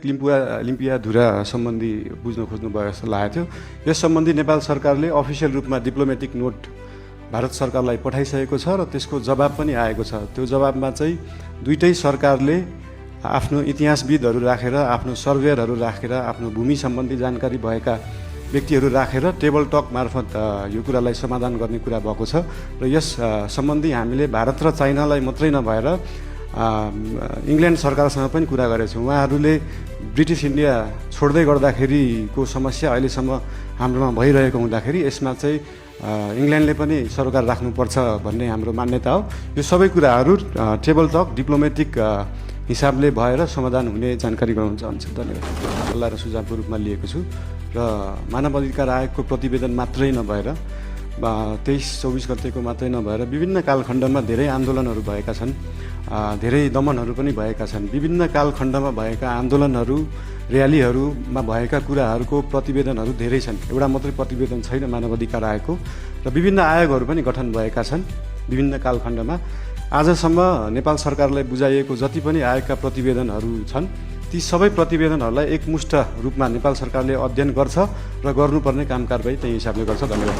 लिम्पियाधुरा सम्बन्धी बुझ्न खोज्नु भयो जस्तो लागेको थियो। यस सम्बन्धी नेपाल सरकारले अफिसियल रूपमा डिप्लोमेटिक नोट भारत सरकारलाई पठाइसकेको छ र त्यसको जवाब पनि आएको छ। त्यो जवाबमा चाहिँ दुईटै सरकारले आफ्नो इतिहासविदहरू राखेर, आफ्नो सर्वेयरहरू राखेर, आफ्नो भूमि सम्बन्धी जानकारी भएका व्यक्तिहरू राखेर टेबल टक मार्फत यो कुरालाई समाधान गर्ने कुरा भएको छ र यस सम्बन्धी हामीले भारत र चाइनालाई मात्रै नभएर इङ्ल्यान्ड सरकारसँग पनि कुरा गरेको छौँ। उहाँहरूले ब्रिटिस इन्डिया छोड्दै गर्दाखेरिको समस्या अहिलेसम्म हाम्रोमा भइरहेको हुँदाखेरि यसमा चाहिँ इङ्ल्यान्डले पनि सरकार राख्नुपर्छ भन्ने हाम्रो मान्यता हो। यो सबै कुराहरू टेबल टक डिप्लोमेटिक हिसाबले भएर समाधान हुने जानकारी गराउन चाहन्छु। धन्यवाद। सल्लाह र सुझावको रूपमा लिएको छु र मानव अधिकार आयोगको प्रतिवेदन मात्रै नभएर 23-24 गतेको मात्रै नभएर विभिन्न कालखण्डमा धेरै आन्दोलनहरू भएका छन्, धेरै दमनहरू पनि भएका छन्। विभिन्न कालखण्डमा भएका आन्दोलनहरू, र्यालीहरूमा भएका कुराहरूको प्रतिवेदनहरू धेरै छन्। एउटा मात्रै प्रतिवेदन छैन मानव अधिकार आयोगको र विभिन्न आयोगहरू पनि गठन भएका छन् विभिन्न कालखण्डमा। आजसम्म नेपाल सरकारलाई बुझाइएको जति पनि आयोगका प्रतिवेदनहरू छन् ती सबै प्रतिवेदनहरूलाई एकमुष्ट रूपमा नेपाल सरकारले अध्ययन गर्छ र गर्नुपर्ने काम कारबाही त्यही हिसाबले गर्छ। धन्यवाद।